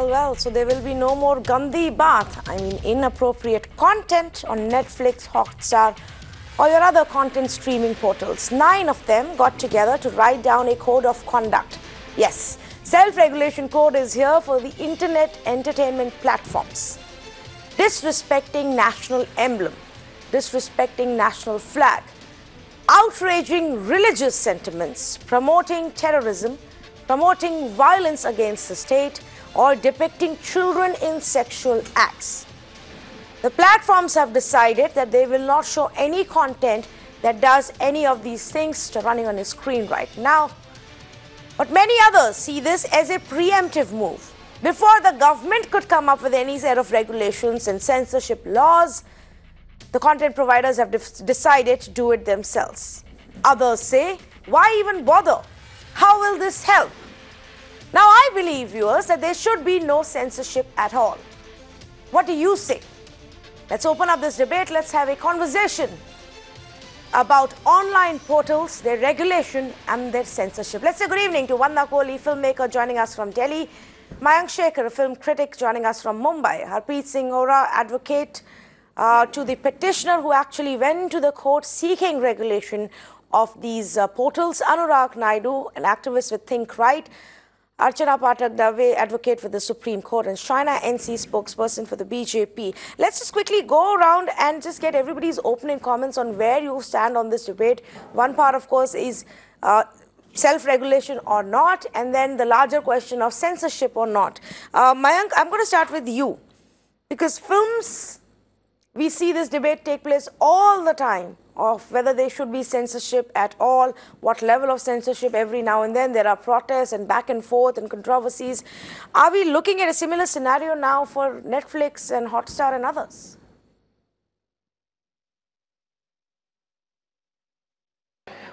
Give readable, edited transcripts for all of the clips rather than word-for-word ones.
Well, so there will be no more Gandhi bath, inappropriate content on Netflix, Hotstar, or your other content streaming portals. 9 of them got together to write down a code of conduct. Yes, self-regulation code is here for the internet entertainment platforms. Disrespecting national emblem, disrespecting national flag, outraging religious sentiments, promoting terrorism, promoting violence against the state, or depicting children in sexual acts. The platforms have decided that they will not show any content that does any of these things running on a screen right now. But many others see this as a preemptive move. Before the government could come up with any set of regulations and censorship laws, the content providers have decided to do it themselves. Others say, why even bother? How will this help? Now, I believe, viewers, that there should be no censorship at all. What do you say? Let's open up this debate. Let's have a conversation about online portals, their regulation and their censorship. Let's say good evening to Vanda Kohli, filmmaker joining us from Delhi, Mayank Shekhar, a film critic joining us from Mumbai, Harpreet Singh Ora, advocate to the petitioner who actually went to the court seeking regulation of these portals, Anurag Naidu, an activist with Think Right, Archana Pathak Dave, advocate for the Supreme Court, and Shaina NC, spokesperson for the BJP. Let's just quickly go around and just get everybody's opening comments on where you stand on this debate. One part, of course, is self-regulation or not, and then the larger question of censorship or not. Mayank, I'm going to start with you, because films, we see this debate take place all the time of whether there should be censorship at all, what level of censorship. Every now and then there are protests and back and forth and controversies. Are we looking at a similar scenario now for Netflix and Hotstar and others?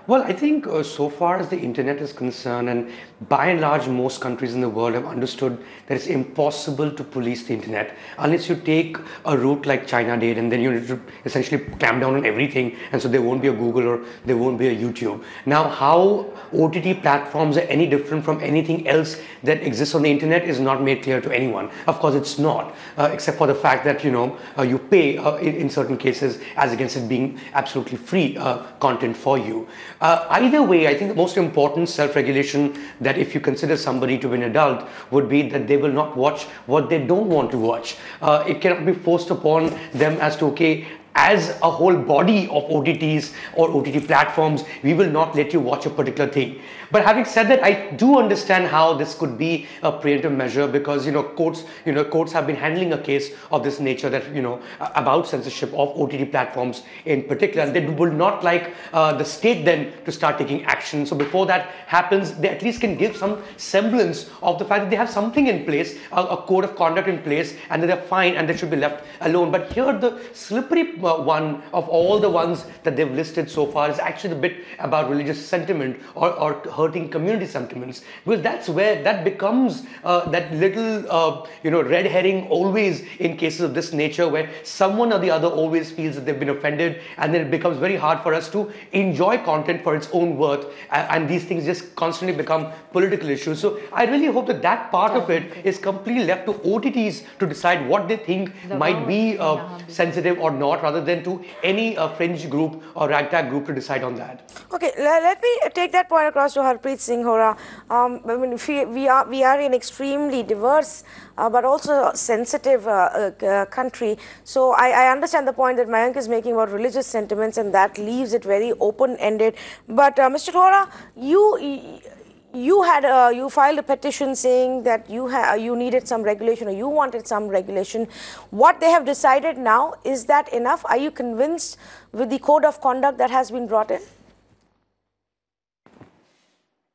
Well, I think so far as the internet is concerned, and by and large most countries in the world have understood that it's impossible to police the internet unless you take a route like China did, and then you need to essentially clamp down on everything, and so there won't be a Google or there won't be a YouTube. Now, how OTT platforms are any different from anything else that exists on the internet is not made clear to anyone. Of course, it's not, except for the fact that, you pay in certain cases as against it being absolutely free content for you. Either way, I think the most important self-regulation that if you consider somebody to be an adult would be that they will not watch what they don't want to watch. It cannot be forced upon them as to, okay, as a whole body of OTTs or OTT platforms, we will not let you watch a particular thing. But having said that, I do understand how this could be a preemptive measure, because courts have been handling a case of this nature, that about censorship of OTT platforms in particular, and they would not like the state then to start taking action. So before that happens, they at least can give some semblance of the fact that they have something in place, a code of conduct in place, and that they're fine and they should be left alone. But here the slippery one of all the ones that they've listed so far is actually the bit about religious sentiment or hurting community sentiments, because that's where that becomes that little red herring always in cases of this nature, where someone or the other always feels that they've been offended, and then it becomes very hard for us to enjoy content for its own worth, and these things just constantly become political issues. So I really hope that that part of it is completely left to OTTs to decide what they think might be sensitive or not, rather than to any fringe group or ragtag group to decide on that. Okay, let me take that point across to Harpreet Singh Ora. We are an extremely diverse but also sensitive country. So I understand the point that Mayank is making about religious sentiments, and that leaves it very open-ended. But Mr. Ora, you filed a petition saying that you needed some regulation, or you wanted some regulation. What they have decided now, is that enough? Are you convinced with the code of conduct that has been brought in?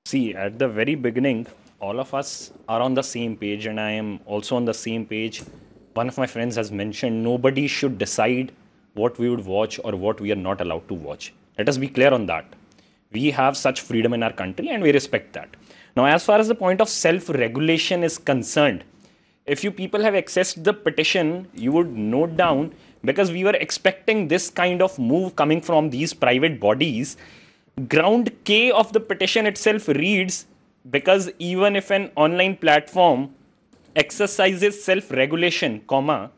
See, at the very beginning, all of us are on the same page, and I am also on the same page. One of my friends has mentioned nobody should decide what we would watch or what we are not allowed to watch. Let us be clear on that. We have such freedom in our country, and we respect that. Now, as far as the point of self-regulation is concerned, if you people have accessed the petition, you would note down, because we were expecting this kind of move coming from these private bodies. Ground K of the petition itself reads, because even if an online platform exercises self-regulation, comma,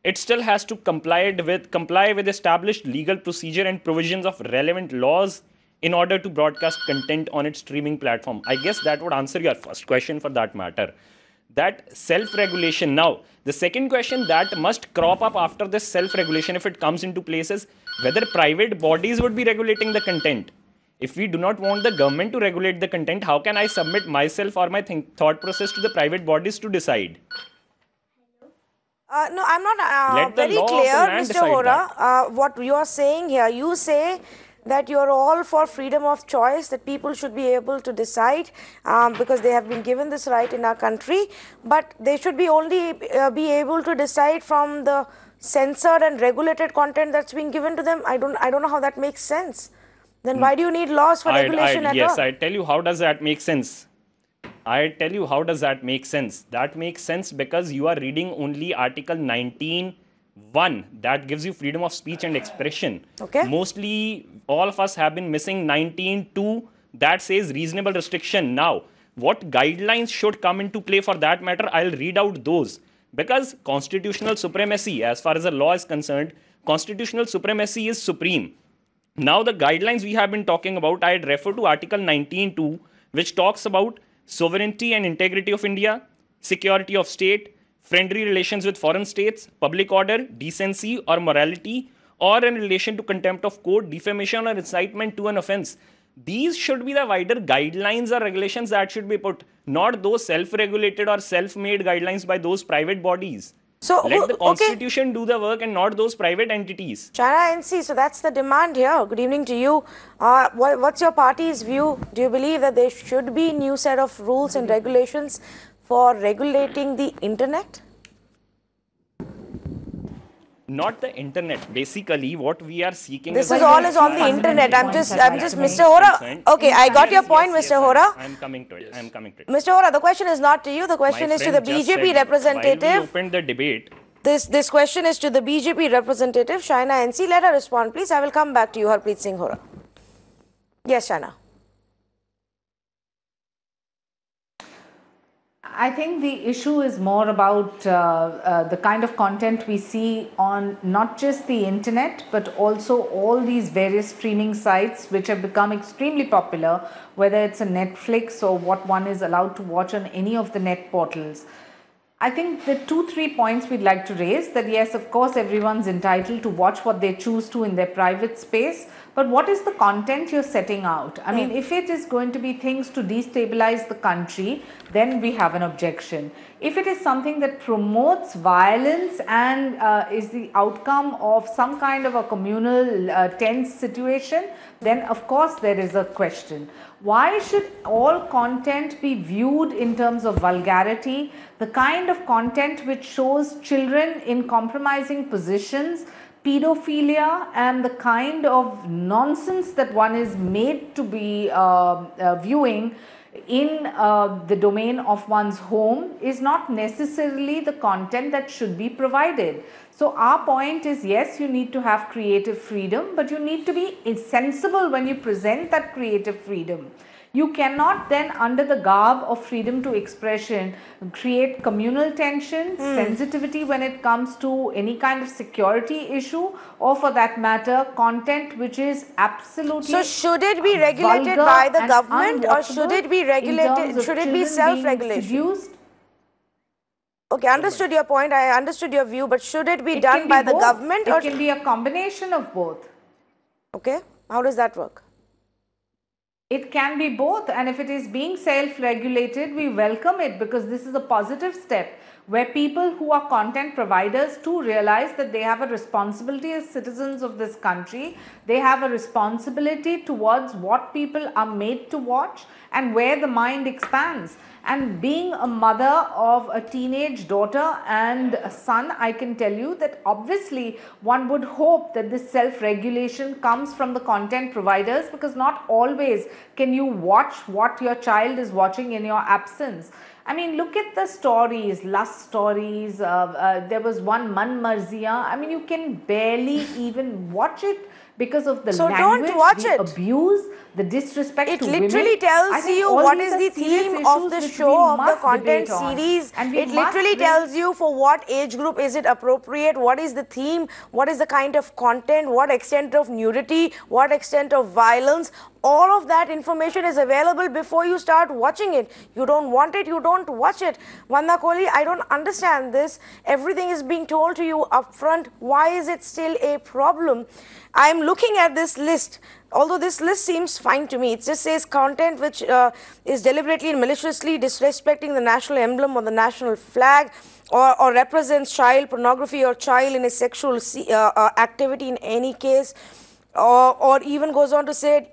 it still has to comply with established legal procedure and provisions of relevant laws in order to broadcast content on its streaming platform. I guess that would answer your first question for that matter. That self-regulation. Now, the second question that must crop up after this self-regulation, if it comes into place, is whether private bodies would be regulating the content. If we do not want the government to regulate the content, how can I submit myself or my thought process to the private bodies to decide? No, I'm not Let the very law of the clear, land Mr. decide Hora. What you are saying here, you say that you're all for freedom of choice, that people should be able to decide because they have been given this right in our country, but they should be only be able to decide from the censored and regulated content that's being given to them. I don't know how that makes sense. Then why do you need laws for regulation at all? Yes, I tell you how does that make sense. I tell you how does that make sense. That makes sense because you are reading only Article 19(1) that gives you freedom of speech and expression. Okay. Mostly all of us have been missing 19(2) that says reasonable restriction. Now, what guidelines should come into play for that matter? I'll read out those. Because constitutional supremacy, as far as the law is concerned, constitutional supremacy is supreme. Now, the guidelines we have been talking about, I'd refer to Article 19(2), which talks about sovereignty and integrity of India, security of state, friendly relations with foreign states, public order, decency or morality, or in relation to contempt of court, defamation or incitement to an offense. These should be the wider guidelines or regulations that should be put, not those self-regulated or self-made guidelines by those private bodies. So, let the constitution do the work and not those private entities. China NC, so that's the demand here. Good evening to you. What's your party's view? Do you believe that there should be new set of rules and regulations for regulating the internet? Not the internet. Basically, what we are seeking this is all is on the internet. I'm just, Mr. Hora. Okay, I got your point, Mr. Hora. I'm coming to it. I'm coming to it. Mr. Hora, the question is not to you. The question is to the BJP representative. While we opened the debate. This question is to the BJP representative, Shaina NC. Let her respond, please. I will come back to you, Harpreet Singh Hora. Yes, Shaina. I think the issue is more about the kind of content we see on not just the internet, but also all these various streaming sites which have become extremely popular, whether it's a Netflix or what one is allowed to watch on any of the net portals. I think the 2-3 points we'd like to raise, that yes, of course, everyone's entitled to watch what they choose to in their private space, but what is the content you're setting out? I mean, if it is going to be things to destabilize the country, then we have an objection. If it is something that promotes violence and is the outcome of some kind of a communal tense situation, then of course there is a question. Why should all content be viewed in terms of vulgarity? The kind of content which shows children in compromising positions, pedophilia, and the kind of nonsense that one is made to be viewing in the domain of one's home is not necessarily the content that should be provided. So our point is, yes, you need to have creative freedom, but you need to be sensible when you present that creative freedom. You cannot then, under the garb of freedom to expression, create communal tension, sensitivity when it comes to any kind of security issue, or for that matter, content which is absolutely So should it be regulated by the government, or should it be regulated, should it be self-regulation? Okay, understood your point, I understood your view, but should it be done by the government? It can be a combination of both. Okay, how does that work? It can be both, and if it is being self-regulated, we welcome it, because this is a positive step where people who are content providers too realize that they have a responsibility as citizens of this country. They have a responsibility towards what people are made to watch and where the mind expands. And being a mother of a teenage daughter and a son, I can tell you that obviously one would hope that this self-regulation comes from the content providers, because not always can you watch what your child is watching in your absence. I mean, look at the stories, lust stories, there was one Man Marziya. I mean, you can barely even watch it because of the So language, don't watch the it. abuse, the disrespect It to women. literally tells I think you all what these is are the serious theme of issues the which show, we of the must content debate on. series. And we It literally must bring tells you for what age group is it appropriate, what is the theme, what is the kind of content, what extent of nudity, what extent of violence. All of that information is available before you start watching it. You don't want it, you don't watch it. Vanda Kohli, I don't understand this. Everything is being told to you upfront. Why is it still a problem? I'm looking at this list. Although this list seems fine to me, it just says content which is deliberately and maliciously disrespecting the national emblem or the national flag, or represents child pornography or child in a sexual activity in any case, or even goes on to say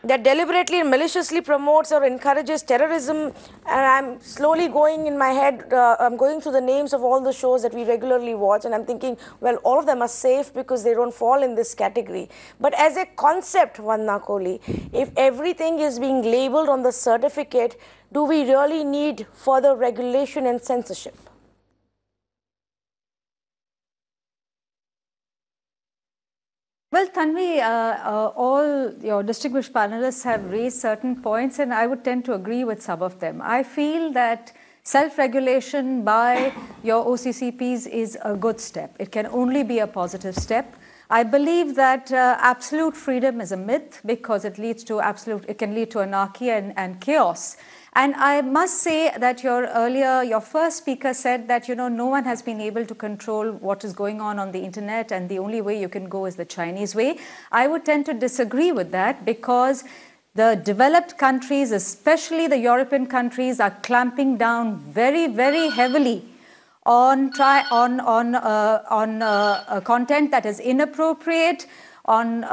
that deliberately and maliciously promotes or encourages terrorism. And I'm slowly going in my head, I'm going through the names of all the shows that we regularly watch, and I'm thinking, well, all of them are safe because they don't fall in this category. But as a concept, Vanda Kohli, if everything is being labeled on the certificate, do we really need further regulation and censorship? Well, Tanvi, all your distinguished panelists have raised certain points, and I would tend to agree with some of them. I feel that self-regulation by your OCCPs is a good step. It can only be a positive step. I believe that absolute freedom is a myth because it leads to it can lead to anarchy and chaos. And I must say that your first speaker said that, no one has been able to control what is going on the internet, and the only way you can go is the Chinese way. I would tend to disagree with that because the developed countries, especially the European countries, are clamping down very, very heavily on content that is inappropriate, on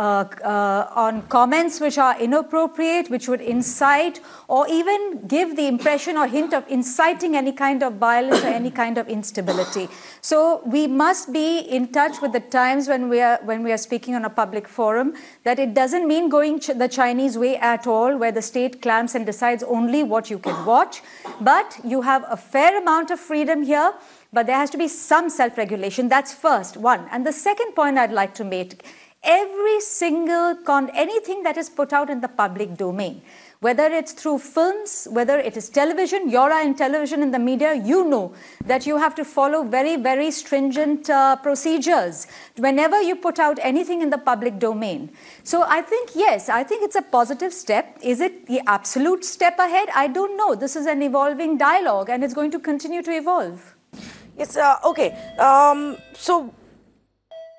comments which are inappropriate, which would incite or even give the impression or hint of inciting any kind of violence or any kind of instability. So we must be in touch with the times when we are speaking on a public forum, that it doesn't mean going the Chinese way at all, where the state clamps and decides only what you can watch, but you have a fair amount of freedom here. But there has to be some self-regulation. That's first one. And the second point I'd like to make, every single anything that is put out in the public domain, whether it's through films, whether it is television, you're in television, in the media, you know that you have to follow very, very stringent procedures whenever you put out anything in the public domain. So I think, yes, I think it's a positive step. Is it the absolute step ahead? I don't know. This is an evolving dialogue, and it's going to continue to evolve. Yes, okay. So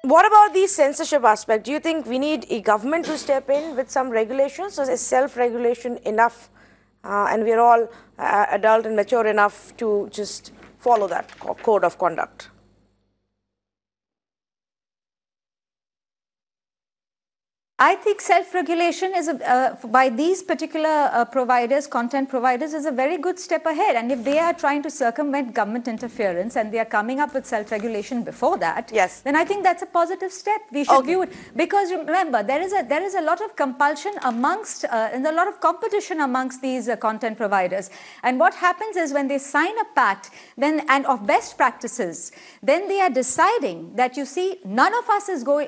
what about the censorship aspect? Do you think we need a government to step in with some regulations, or is self-regulation enough, and we're all adult and mature enough to just follow that code of conduct? I think self-regulation is by these particular providers, content providers, is a very good step ahead. And if they are trying to circumvent government interference and they are coming up with self-regulation before that, yes, then I think that's a positive step. We should view it, because remember, there is a lot of compulsion amongst and a lot of competition amongst these content providers. And what happens is when they sign a pact and of best practices, then they are deciding that, you see, none of us is going,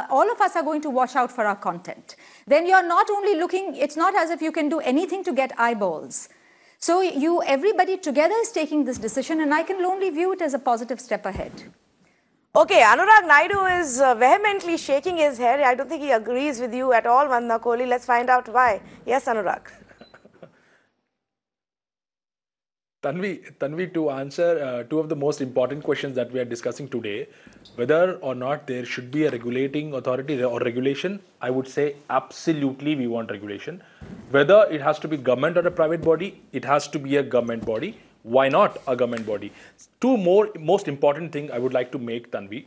all of us are going to watch out for our content. Then you're not only looking, it's not as if you can do anything to get eyeballs. So everybody together is taking this decision, and I can only view it as a positive step ahead. Okay, Anurag Naidu is vehemently shaking his head. I don't think he agrees with you at all, Vanda Kohli. Let's find out why. Yes, Anurag. Tanvi, to answer two of the most important questions that we are discussing today, whether or not there should be a regulating authority or regulation, I would say absolutely we want regulation. Whether it has to be government or a private body, it has to be a government body. Why not a government body? Two most important thing I would like to make, Tanvi.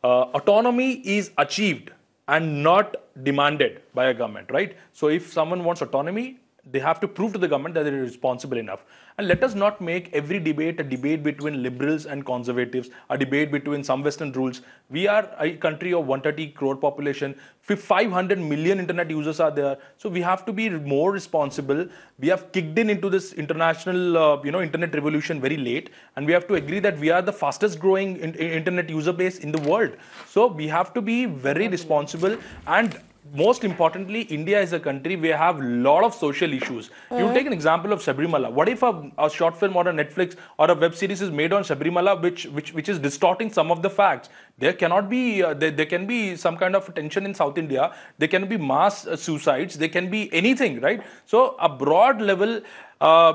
Autonomy is achieved and not demanded by a government, right? So if someone wants autonomy, they have to prove to the government that they are responsible enough. And let us not make every debate a debate between liberals and conservatives, a debate between some Western rules. We are a country of 130 crore population, 500 million internet users are there. So we have to be more responsible. We have kicked into this international, internet revolution very late, and we have to agree that we are the fastest growing internet user base in the world. So we have to be very responsible. And most importantly, India is a country where we have a lot of social issues. You take an example of Sabrimala. What if a short film or a Netflix or a web series is made on Sabrimala, which is distorting some of the facts? There cannot be there can be some kind of tension in South India. There can be mass suicides. There can be anything, right? So a broad level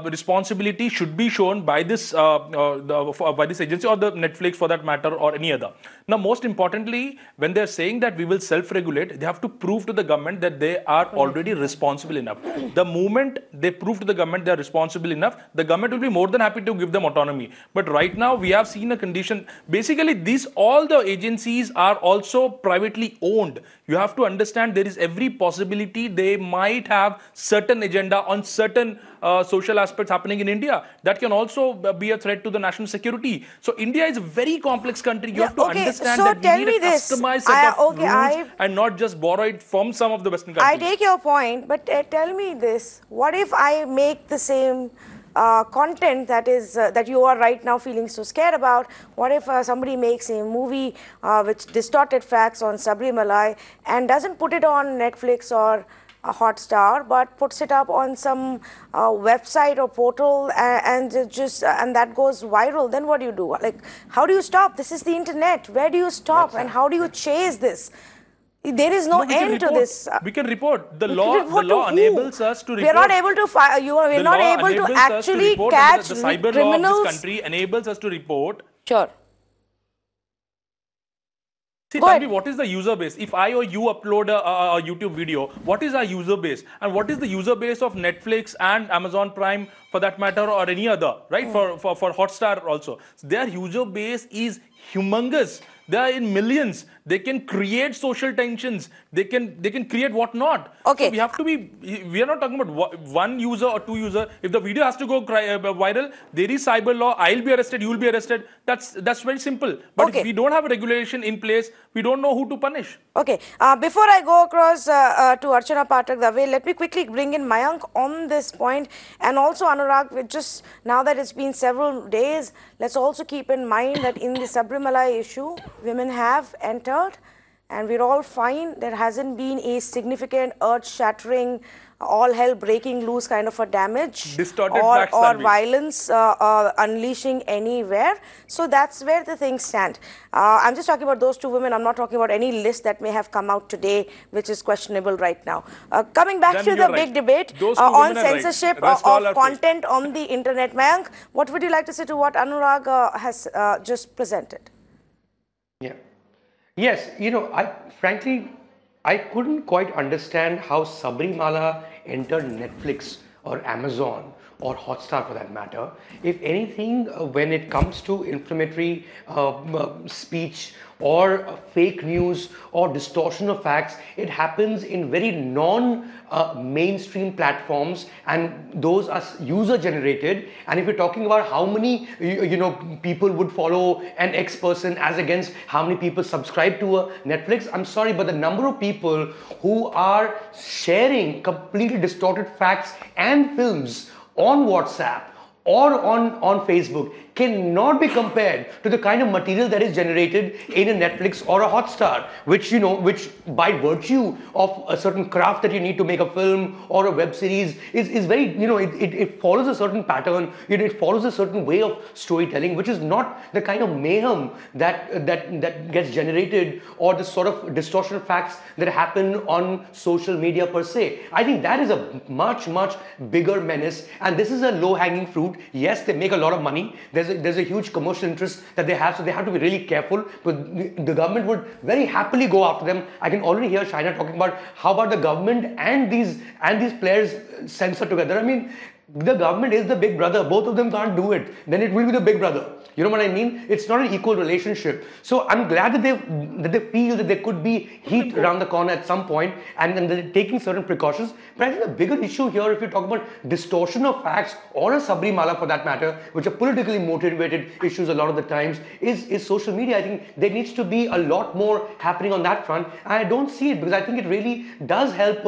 responsibility should be shown by this by this agency or the Netflix for that matter or any other. Now, most importantly, when they're saying that we will self-regulate, they have to prove to the government that they are already responsible enough. The moment they prove to the government they are responsible enough, the government will be more than happy to give them autonomy. But right now, we have seen a condition. Basically, all the agencies are also privately owned. You have to understand there is every possibility they might have certain agenda on certain social aspects happening in India that can also be a threat to the national security. So India is a very complex country. You have to understand that we need a customized set of rules and not just borrow it from some of the Western countries. I take your point, but tell me this. What if I make the same content that you are right now feeling so scared about? What if somebody makes a movie which distorted facts on Sabrimala and doesn't put it on Netflix or Hotstar, but puts it up on some website or portal and that goes viral? Then what do you do? Like, how do you stop? This is the internet. Where do you stop? And how do you chase this? There is no end to this. We can report. The law enables us to report. We are not able to. We're not able to actually catch the cyber criminals. Law of this country enables us to report. Sure. See, tell me, what is the user base? If I or you upload a YouTube video, what is our user base? And what is the user base of Netflix and Amazon Prime, for that matter, or any other, right? For Hotstar also. Their user base is humongous. They are in millions. They can create social tensions. They can create whatnot. Okay. So we have to be. We are not talking about one user or two user. If the video has to go viral, there is cyber law. I'll be arrested. You'll be arrested. That's very simple. But if we don't have a regulation in place, we don't know who to punish. Okay. Before I go across to Archana Pathak Dave, let me quickly bring in Mayank on this point, and also Anurag. Just now that it's been several days, let's also keep in mind that in the Sabrimala issue, women have entered, and we're all fine. There hasn't been a significant earth-shattering, all hell breaking loose kind of a damage distorted or facts violence unleashing anywhere. So that's where the things stand. I'm just talking about those two women. I'm not talking about any list that may have come out today, which is questionable right now. Coming back to the big debate on censorship of content on the internet. Mayank, what would you like to say to what Anurag has just presented? Yeah. Yes, frankly, I couldn't quite understand how Sabrimala entered Netflix or Amazon or Hotstar for that matter. If anything, when it comes to inflammatory speech or fake news or distortion of facts, it happens in very non-mainstream platforms, and those are user generated. And if you're talking about how many people would follow an X person as against how many people subscribe to a Netflix, I'm sorry, but the number of people who are sharing completely distorted facts and films on WhatsApp or on Facebook cannot be compared to the kind of material that is generated in a Netflix or a Hotstar, which by virtue of a certain craft that you need to make a film or a web series is very, it follows a certain pattern, it follows a certain way of storytelling, which is not the kind of mayhem that gets generated, or the sort of distortion of facts that happen on social media per se. I think that is a much, much bigger menace, and this is a low-hanging fruit. Yes, they make a lot of money. There's a huge commercial interest that they have, so they have to be really careful. But the government would very happily go after them. I can already hear China talking about how about the government and these players censor together. I mean, the government is the big brother. Both of them can't do it. Then it will be the big brother. You know what I mean? It's not an equal relationship. So I'm glad that they feel that there could be heat around the corner at some point, and they're taking certain precautions. But I think the bigger issue here, if you talk about distortion of facts or a Sabrimala for that matter, which are politically motivated issues a lot of the times, is social media. I think there needs to be a lot more happening on that front. And I don't see it because I think it really does help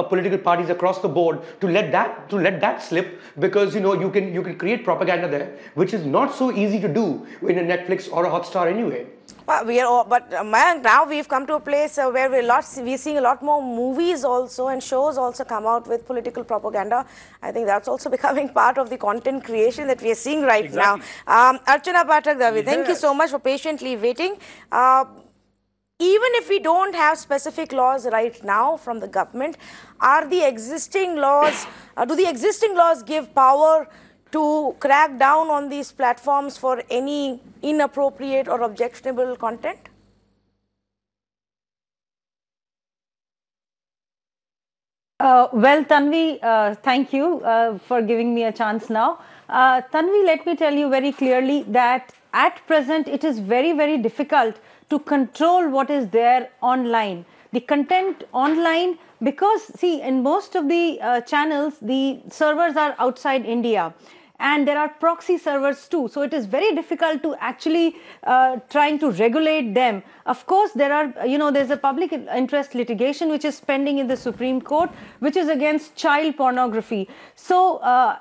political parties across the board to let that slip, because you can create propaganda there, which is not so easy to do in a Netflix or a Hotstar anyway. Well, Mayank, now we've come to a place where we're seeing a lot more movies also and shows also come out with political propaganda. I think that's also becoming part of the content creation that we are seeing right now. Archana Pathak Davi, thank you so much for patiently waiting. Even if we don't have specific laws right now from the government, do the existing laws give power to crack down on these platforms for any inappropriate or objectionable content? Well, Tanvi, thank you for giving me a chance now. Tanvi, let me tell you very clearly that at present it is very, very difficult to control what is there online. The content online, because see, in most of the channels, the servers are outside India. And there are proxy servers too. So it is very difficult to actually trying to regulate them. Of course, there's a public interest litigation which is pending in the Supreme Court, which is against child pornography. So,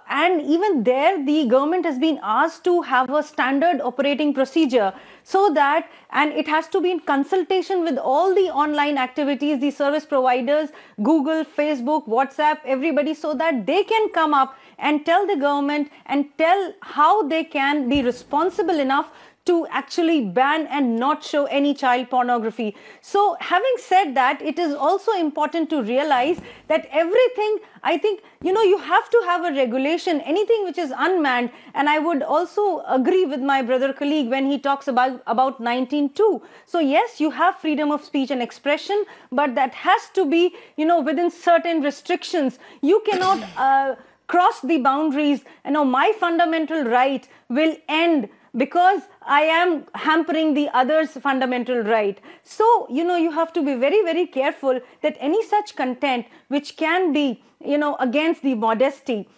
and even there, the government has been asked to have a standard operating procedure so that, and it has to be in consultation with all the online activities, the service providers, Google, Facebook, WhatsApp, everybody, so that they can come up and tell the government and tell how they can be responsible enough to actually ban and not show any child pornography. So having said that, it is also important to realize that everything, I think, you have to have a regulation, anything which is unmanned. And I would also agree with my brother colleague when he talks about 19.2. So yes, you have freedom of speech and expression, but that has to be, within certain restrictions. You cannot cross the boundaries. My fundamental right will end because I am hampering the other's fundamental right. So, you have to be very, very careful that any such content which can be, against the modesty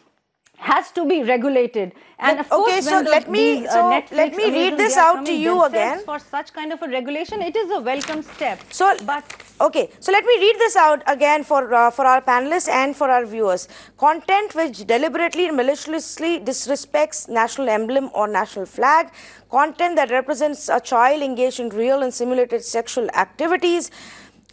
has to be regulated. And of course, so let me read this out to you again. For such kind of a regulation, it is a welcome step. So, okay, so let me read this out again for our panelists and for our viewers. Content which deliberately and maliciously disrespects national emblem or national flag, content that represents a child engaged in real and simulated sexual activities,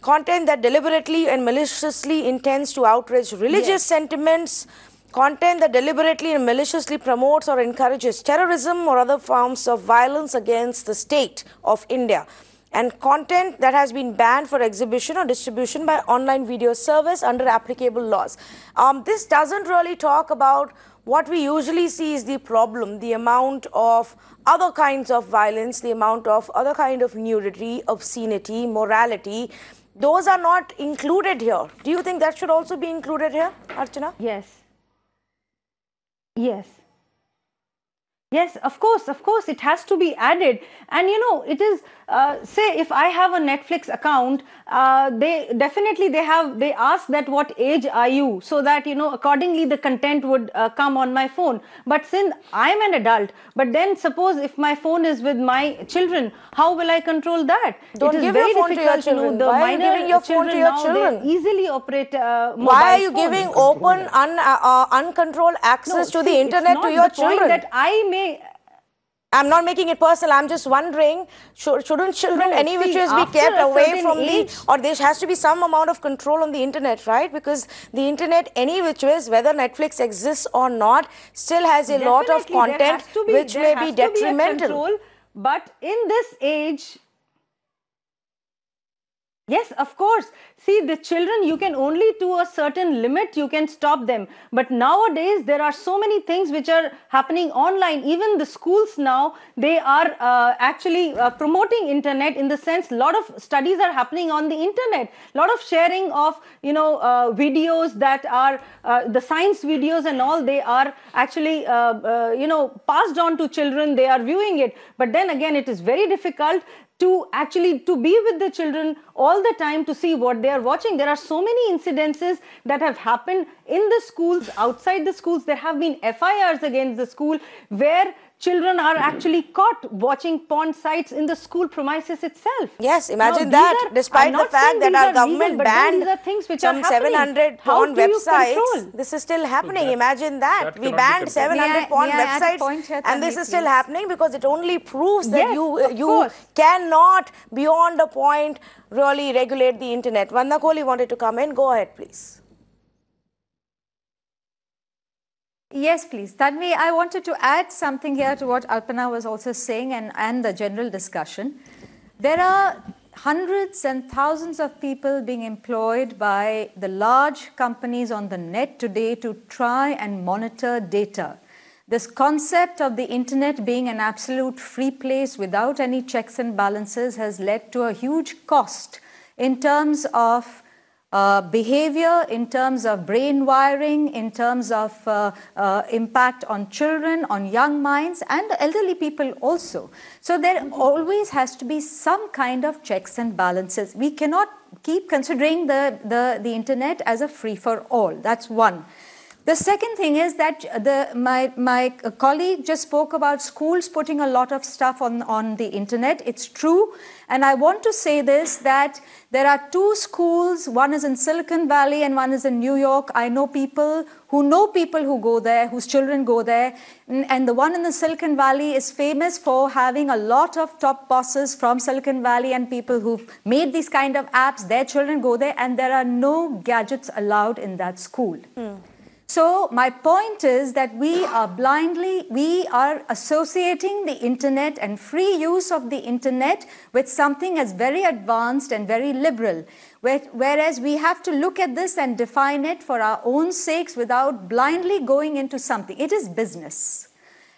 content that deliberately and maliciously intends to outrage religious sentiments, content that deliberately and maliciously promotes or encourages terrorism or other forms of violence against the state of India, and content that has been banned for exhibition or distribution by online video service under applicable laws. This doesn't really talk about what we usually see is the problem, the amount of other kinds of violence, the amount of other kind of nudity, obscenity, morality. Those are not included here. Do you think that should also be included here, Archana? Yes. Yes. Yes, of course, it has to be added. And it is, say if I have a Netflix account, they ask that what age are you, so that, accordingly the content would come on my phone. But since I'm an adult, but then suppose if my phone is with my children, how will I control that? Don't give your phone to your children. The Why are you giving your phone to your children? They easily operate mobile Why are you phones. giving open, uncontrolled access to the internet to your children? That I'm not making it personal. I'm just wondering, shouldn't children any which ways be kept away from or there has to be some amount of control on the internet, right? Because the internet, any which ways, whether Netflix exists or not, still has a lot of content which may be detrimental. But in this age, Yes, of course. See, the children, you can only to a certain limit, you can stop them. But nowadays, there are so many things which are happening online. Even the schools now, they are actually promoting internet, in the sense, a lot of studies are happening on the internet. A lot of sharing of, videos that are the science videos and all, they are actually, passed on to children. They are viewing it. But then again, it is very difficult to actually to be with the children all the time to see what they are watching. There are so many incidences that have happened in the schools, outside the schools. There have been FIRs against the school where children are actually caught watching porn sites in the school premises itself. Yes, imagine that, despite the fact that our government banned some 700 porn websites, this is still happening. Imagine that. We banned 700 porn websites and this is still happening, because it only proves that you cannot, beyond a point, really regulate the internet. Vanda Kohli wanted to come in. Go ahead, please. Yes, please. Tanvi, I wanted to add something here to what Alpana was also saying and the general discussion. There are hundreds and thousands of people being employed by the large companies on the net today to try and monitor data. This concept of the internet being an absolute free place without any checks and balances has led to a huge cost in terms of behavior, in terms of brain wiring, in terms of impact on children, on young minds, and elderly people also. So there always has to be some kind of checks and balances. We cannot keep considering the internet as a free-for-all. That's one. The second thing is that my colleague just spoke about schools putting a lot of stuff on the internet. It's true. And I want to say this, that there are two schools. One is in Silicon Valley and one is in New York. I know people who go there, whose children go there. And the one in the Silicon Valley is famous for having a lot of top bosses from Silicon Valley and people who've made these kind of apps. Their children go there and there are no gadgets allowed in that school. So my point is that we are associating the internet and free use of the internet with something as very advanced and very liberal. Whereas we have to look at this and define it for our own sakes without blindly going into something. It is business.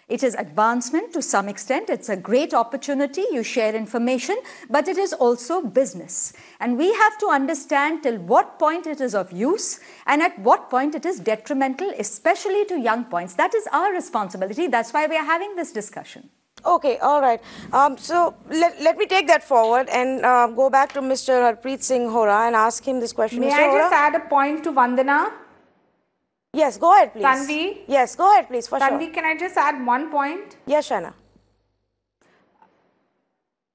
It is advancement to some extent. It's a great opportunity. You share information, but it is also business. And we have to understand till what point it is of use and at what point it is detrimental, especially to young points. That is our responsibility. That's why we are having this discussion. Okay, all right. So let me take that forward and go back to Mr. Harpreet Singh Hora and ask him this question. May Mr. I Hora? just add a point to Vandana? Yes, go ahead, please. Tanvi? Yes, go ahead, please, for Tanvi, sure. can I just add one point? Yes, Shaina.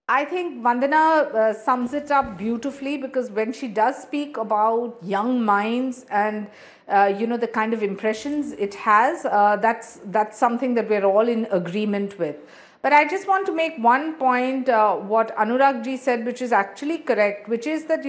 I think Vandana sums it up beautifully, because when she does speak about young minds and the kind of impressions it has, that's something that we're all in agreement with. But I just want to make one point, what Anurag ji said, which is actually correct, which is that,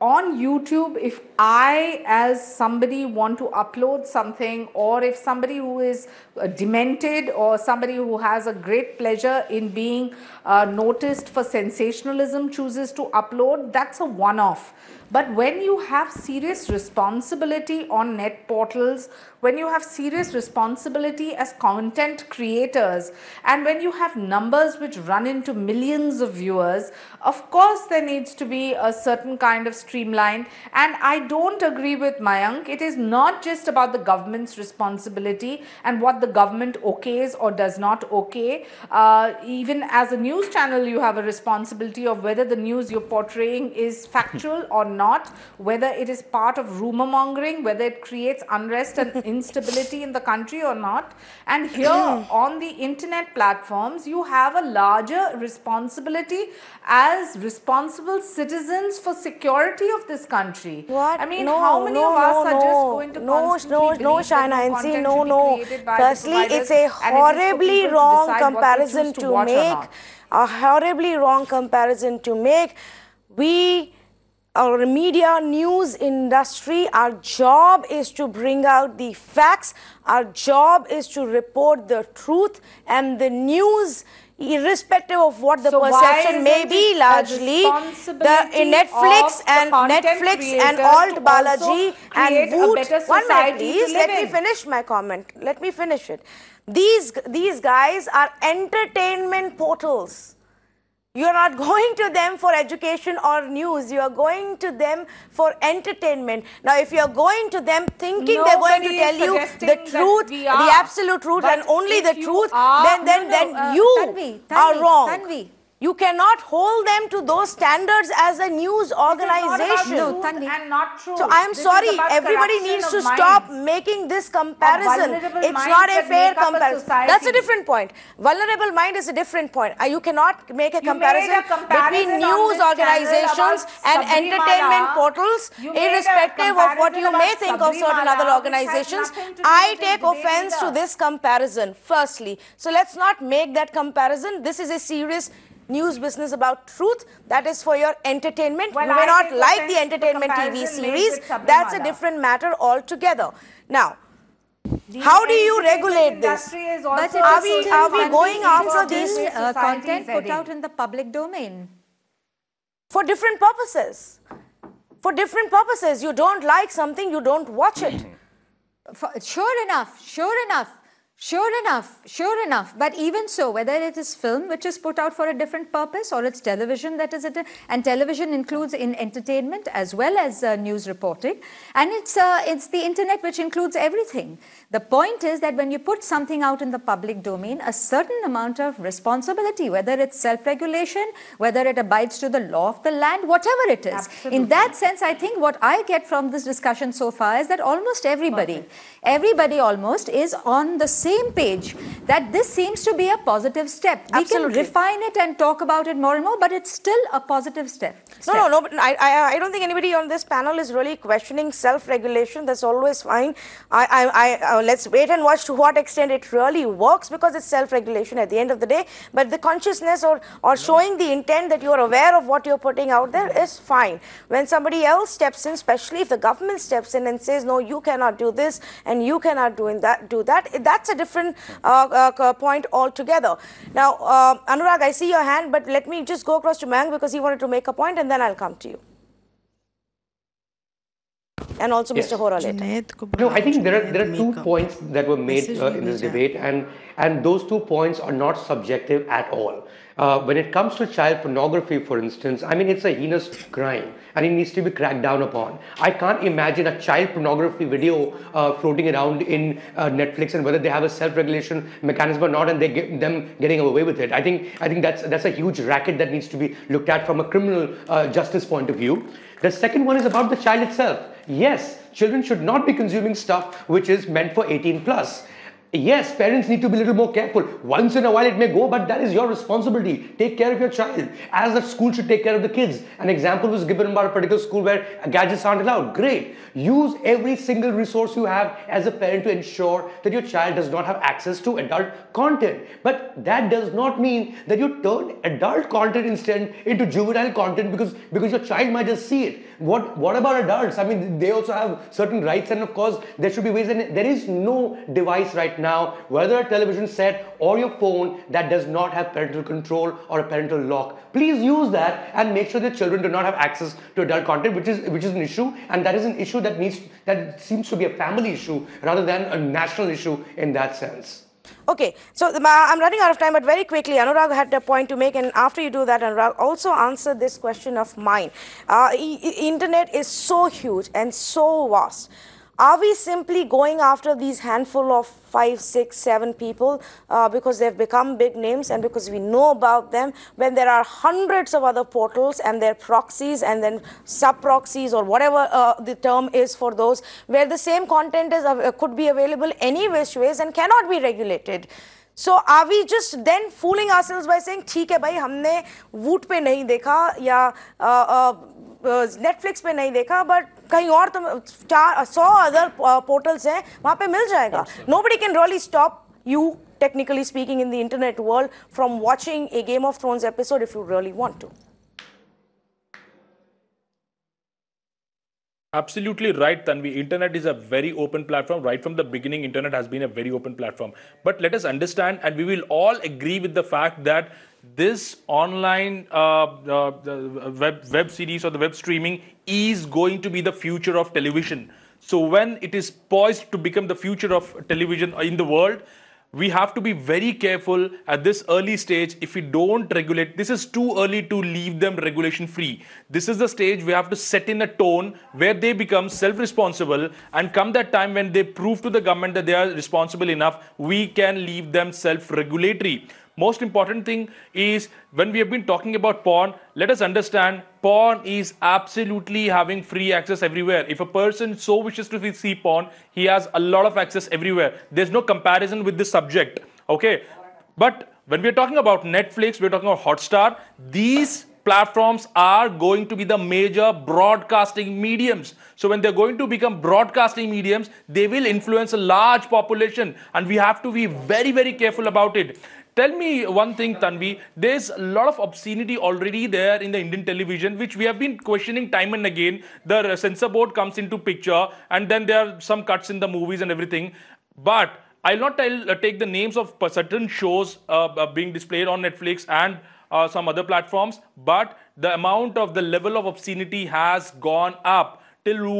on YouTube, if I, as somebody, want to upload something, or if somebody who is demented or somebody who has a great pleasure in being noticed for sensationalism chooses to upload, that's a one-off. But when you have serious responsibility on net portals, when you have serious responsibility as content creators, and when you have numbers which run into millions of viewers, of course there needs to be a certain kind of streamline. And I don't agree with Mayank. It is not just about the government's responsibility and what the government okays or does not okay. Even as a news channel, you have a responsibility of whether the news you're portraying is factual or not, whether it is part of rumor mongering, whether it creates unrest and instability in the country or not. And here on the internet platforms, you have a larger responsibility as responsible citizens for security of this country. What? I mean, how many of us are just going to constantly no, believe that Shaina, no and see, content no, should be no. created by Firstly, the it's a providers, and it is for horribly people to wrong decide what they comparison choose to to watch or make. not. A horribly wrong comparison to make. Our media news industry, our job is to bring out the facts. Our job is to report the truth, and the news, irrespective of what the So why perception may isn't be it a largely, responsibility Netflix of the and content Alt creators to Balaji also and create a Voot. better 1 minute, society to please. live Let me in? finish my comment. Let me finish it. These guys are entertainment portals. You're not going to them for education or news. You are going to them for entertainment. Now, if you're going to them thinking they're going to Nobody tell is you the suggesting that truth, we the are. absolute truth, But and only if the you truth, are- then you Tanvi, are wrong. Tanvi. You cannot hold them to those standards as a news organization. This is not No, about Tanvi. truth and not truth. So I am This is sorry, about everybody corruption needs of to minds. stop making this comparison. vulnerable It's minds not a that fair make up a comparison. society. That's a different point. Vulnerable mind is a different point. You cannot make a You comparison, made a comparison between on news this organizations channel and about entertainment Sabrimala. portals, You made a irrespective of what you comparison may about think of certain Sabrimala, other which has organizations. nothing to do I with this take debate offense to either. this comparison, firstly. So let's not make that comparison. This is a serious news business about truth. That is for your entertainment. Well, You may I not take like offense the to the entertainment TV comparison made series. with Sabrimala. That's a different matter altogether. Now, The how do you entertainment regulate this? industry is But also it Are is we- still, are we Tanvi, going it is after still, these content put out in the public domain? For different purposes. For different purposes. You don't like something, you don't watch it. Sure enough, sure enough. Sure enough, sure enough. But even so, whether it is film which is put out for a different purpose or it's television that is it, and television includes in entertainment as well as news reporting, and it's the internet which includes everything. The point is that when you put something out in the public domain, a certain amount of responsibility, whether it's self-regulation, whether it abides to the law of the land, whatever it is. Absolutely. In that sense, I think what I get from this discussion so far is that almost everybody almost is on the same page that this seems to be a positive step. We Absolutely. can refine it and talk about it more and more, but it's still a positive step. No, but I don't think anybody on this panel is really questioning self-regulation. That's always fine. Let's wait and watch to what extent it really works, because it's self-regulation at the end of the day. But the consciousness or showing the intent that you're aware of what you're putting out there is fine. When somebody else steps in, especially if the government steps in and says, no, you cannot do this and you cannot do that, that's a different point altogether. Now, Anurag, I see your hand, but let me just go across to Mang because he wanted to make a point, and then I'll come to you. And also Yes. Mr. Hora later. No, I think there are 2 points that were made in this debate, and those 2 points are not subjective at all. When it comes to child pornography, for instance, I mean, it's a heinous crime and it needs to be cracked down upon. I can't imagine a child pornography video floating around in Netflix, and whether they have a self-regulation mechanism or not, and them getting away with it. I think that's a huge racket that needs to be looked at from a criminal justice point of view. The second one is about the child itself. Yes, children should not be consuming stuff which is meant for 18 plus. Yes, parents need to be a little more careful. Once in a while it may go, but that is your responsibility. Take care of your child, as the school should take care of the kids. An example was given about a particular school where gadgets aren't allowed. Great. Use every single resource you have as a parent to ensure that your child does not have access to adult content. But that does not mean that you turn adult content instead into juvenile content because your child might just see it. What about adults? I mean, they also have certain rights, and of course there should be ways, and there is no device right now, whether a television set or your phone, that does not have parental control or a parental lock. Please use that and make sure that children do not have access to adult content, which is an issue, and that is an issue that seems to be a family issue rather than a national issue in that sense. Okay, so I'm running out of time, but very quickly, Anurag had a point to make, and after you do that, Anurag, also answer this question of mine. Internet is so huge and so vast. Are we simply going after these handful of 5, 6, 7 people because they've become big names and because we know about them, when there are hundreds of other portals and their proxies and then sub-proxies or whatever the term is for those, where the same content could be available any which ways and cannot be regulated? So are we just then fooling ourselves by saying, ठीक है भाई, हमने Voot पे नहीं देखा या Netflix पे नहीं देखा, but कहीं और तो 100 other portals हैं, वहाँ पे मिल जाएगा. Nobody can really stop you, technically speaking, in the internet world from watching a Game of Thrones episode if you really want to. Absolutely right, Tanvi. Internet is a very open platform. Right from the beginning, internet has been a very open platform. But let us understand, and we will all agree with the fact that this online the web series or the web streaming is going to be the future of television. So when it is poised to become the future of television in the world, we have to be very careful at this early stage. If we don't regulate, this is too early to leave them regulation free. This is the stage we have to set in a tone where they become self-responsible, and come that time when they prove to the government that they are responsible enough, we can leave them self-regulatory. Most important thing is, when we have been talking about porn, let us understand porn is absolutely having free access everywhere. If a person so wishes to see porn, he has a lot of access everywhere. There's no comparison with this subject. Okay. But when we're talking about Netflix, we're talking about Hotstar, these platforms are going to be the major broadcasting mediums. So when they're going to become broadcasting mediums, they will influence a large population, and we have to be very, very careful about it. Tell me one thing, Tanvi. There's a lot of obscenity already there in the Indian television, which we have been questioning time and again. The censor board comes into picture, and then there are some cuts in the movies and everything. But I'll not take the names of certain shows being displayed on Netflix and some other platforms, but the amount of the level of obscenity has gone up. Till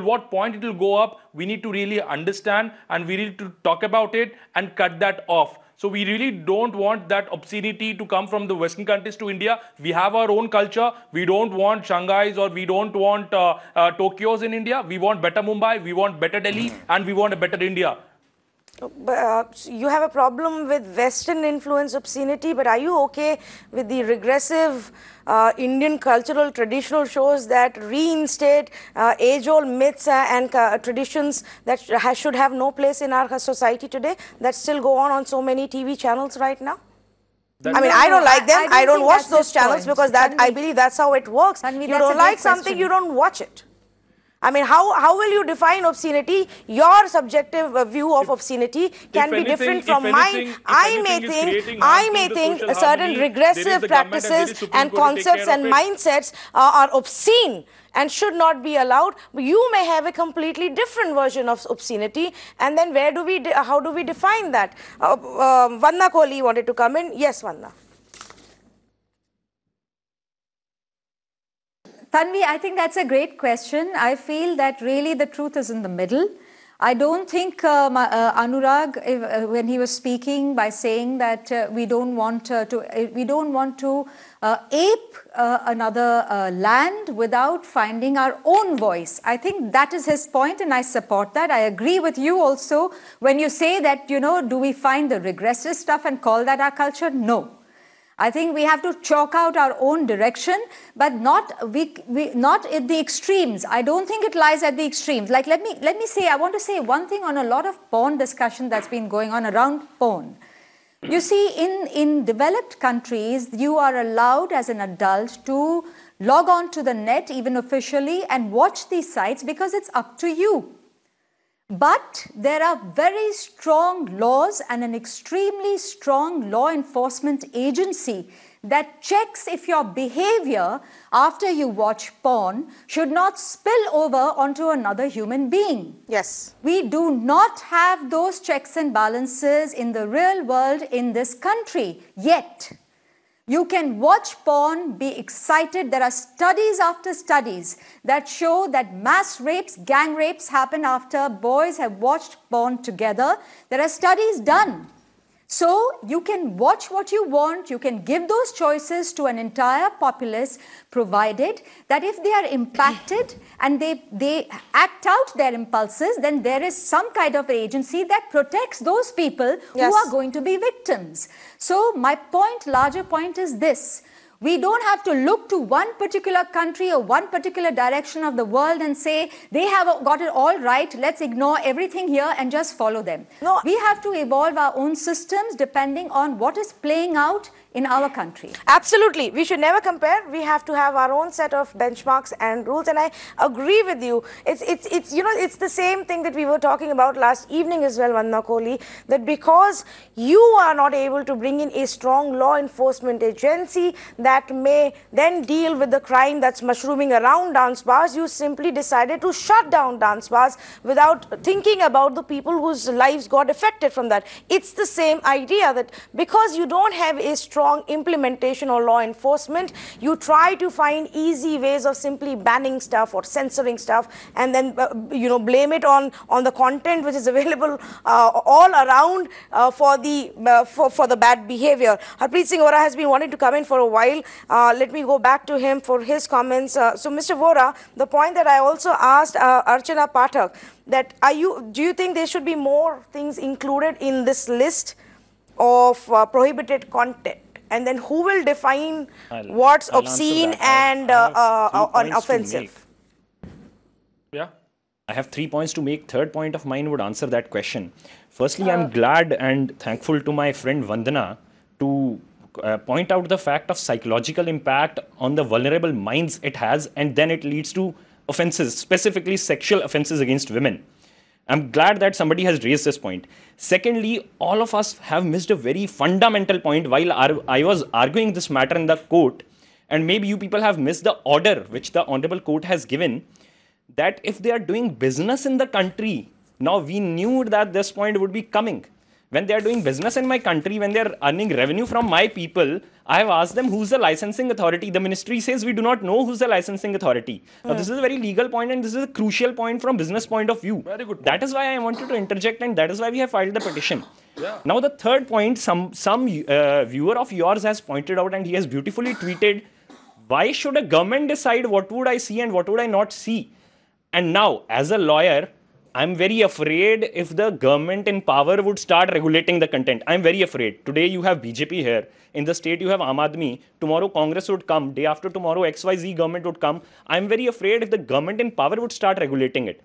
what point it will go up, we need to really understand, and we need to talk about it and cut that off. So we really don't want that obscenity to come from the Western countries to India. We have our own culture. We don't want Shanghais, or we don't want Tokyos in India. We want better Mumbai, we want better Delhi, and we want a better India. You have a problem with Western influence obscenity, but are you okay with the regressive Indian cultural traditional shows that reinstate age-old myths and traditions that should have no place in our society today, that still go on so many TV channels right now? I mean, I don't like them. I don't watch those channels because I believe that's how it works. You don't like something, you don't watch it. I mean, how will you define obscenity? Your subjective view of obscenity can be different from mine. I may think certain regressive practices and concepts and mindsets are obscene and should not be allowed. You may have a completely different version of obscenity, and then how do we define that? Vanna Kohli wanted to come in. Yes, Vanna. Tanvi, I think that's a great question. I feel that really the truth is in the middle. I don't think Anurag, when he was speaking by saying that we don't want to ape another land without finding our own voice. I think that is his point, and I support that. I agree with you also when you say that, do we find the regressive stuff and call that our culture? No. I think we have to chalk out our own direction, but not at the extremes. I don't think it lies at the extremes. Like, let me say, I want to say one thing on a lot of porn discussion that's been going on around porn. You see, in developed countries, you are allowed as an adult to log on to the net, even officially, and watch these sites because it's up to you. But there are very strong laws and an extremely strong law enforcement agency that checks if your behavior after you watch porn should not spill over onto another human being. Yes. We do not have those checks and balances in the real world in this country yet. You can watch porn, be excited. There are studies after studies that show that mass rapes, gang rapes happen after boys have watched porn together. There are studies done. So you can watch what you want. You can give those choices to an entire populace, provided that if they are impacted and they act out their impulses, then there is some kind of agency that protects those people who are going to be victims. So my larger point is this. We don't have to look to one particular country or one particular direction of the world and say, they have got it all right, let's ignore everything here and just follow them. No. We have to evolve our own systems depending on what is playing out in our country. Absolutely. We should never compare. We have to have our own set of benchmarks and rules, and I agree with you. It's the same thing that we were talking about last evening as well, Vanna Kohli, that because you are not able to bring in a strong law enforcement agency, that may then deal with the crime that's mushrooming around dance bars, you simply decided to shut down dance bars without thinking about the people whose lives got affected from that. It's the same idea that because you don't have a strong implementation or law enforcement, you try to find easy ways of simply banning stuff or censoring stuff, and then blame it on the content which is available all around for the bad behavior. Harpreet Singh Vora has been wanting to come in for a while. Let me go back to him for his comments. So, Mr. Vora, the point that I also asked Archana Pathak, that do you think there should be more things included in this list of prohibited content? And then who will define what's obscene and offensive? Yeah. I have 3 points to make. Third point of mine would answer that question. Firstly, I'm glad and thankful to my friend Vandana to point out the fact of psychological impact on the vulnerable minds it has, and then it leads to offenses, specifically sexual offenses against women. I'm glad that somebody has raised this point. Secondly, all of us have missed a very fundamental point while I was arguing this matter in the court, and maybe you people have missed the order which the Honorable Court has given, that if they are doing business in the country, now we knew that this point would be coming. When they are doing business in my country, when they are earning revenue from my people, I have asked them who's the licensing authority. The ministry says we do not know who's the licensing authority. Now this is a very legal point, and this is a crucial point from business point of view. Very good point. That is why I wanted to interject, and that is why we have filed the petition. Yeah. Now the third point, some viewer of yours has pointed out, and he has beautifully tweeted, why should a government decide what would I see and what would I not see? And now, as a lawyer, I'm very afraid if the government in power would start regulating the content. I'm very afraid. Today you have BJP here. In the state you have Aam Aadmi. Tomorrow Congress would come. Day after tomorrow XYZ government would come. I'm very afraid if the government in power would start regulating it.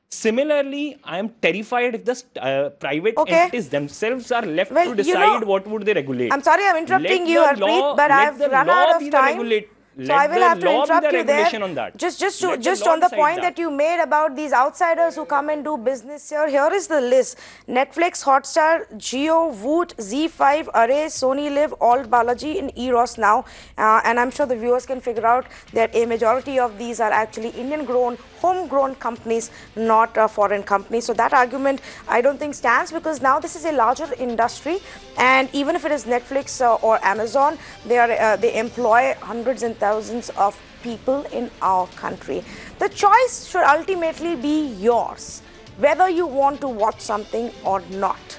Similarly, I am terrified if the private entities themselves are left to decide what would they regulate. I'm sorry I'm interrupting you, Harpreet, but I've run out of time. So I will have to interrupt you there. Just on the point that you made about these outsiders who come and do business here. Here is the list: Netflix, Hotstar, Jio, Voot, Z5, Arre, SonyLIV, all Balaji and Eros Now. And I'm sure the viewers can figure out that a majority of these are actually Indian-grown, homegrown companies, not foreign companies. So that argument I don't think stands, because now this is a larger industry, and even if it is Netflix or Amazon, they employ hundreds and thousands of people in our country. The choice should ultimately be yours, whether you want to watch something or not.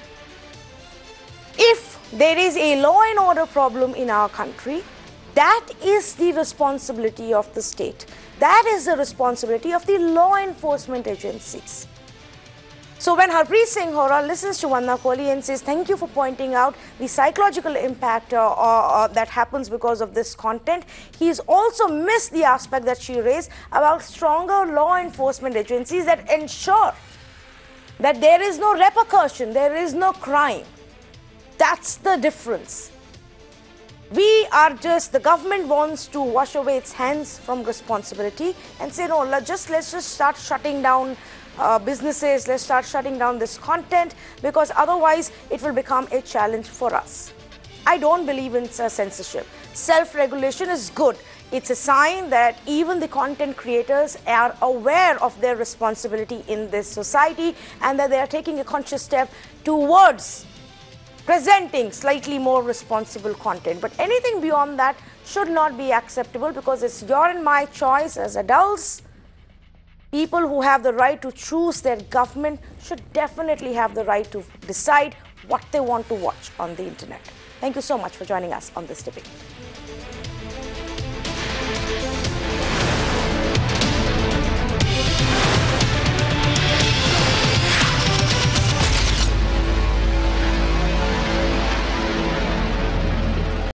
If there is a law and order problem in our country, that is the responsibility of the state. That is the responsibility of the law enforcement agencies. So when Harpreet Singh Vora listens to Vandana Kohli and says, thank you for pointing out the psychological impact that happens because of this content, he's also missed the aspect that she raised about stronger law enforcement agencies that ensure that there is no repercussion, there is no crime. That's the difference. The government wants to wash away its hands from responsibility and say, no, let's just start shutting down businesses, let's start shutting down this content, because otherwise it will become a challenge for us. I don't believe in censorship. Self-regulation is good. It's a sign that even the content creators are aware of their responsibility in this society, and that they are taking a conscious step towards presenting slightly more responsible content. But anything beyond that should not be acceptable, because it's your and my choice as adults. People who have the right to choose their government should definitely have the right to decide what they want to watch on the internet. Thank you so much for joining us on this debate.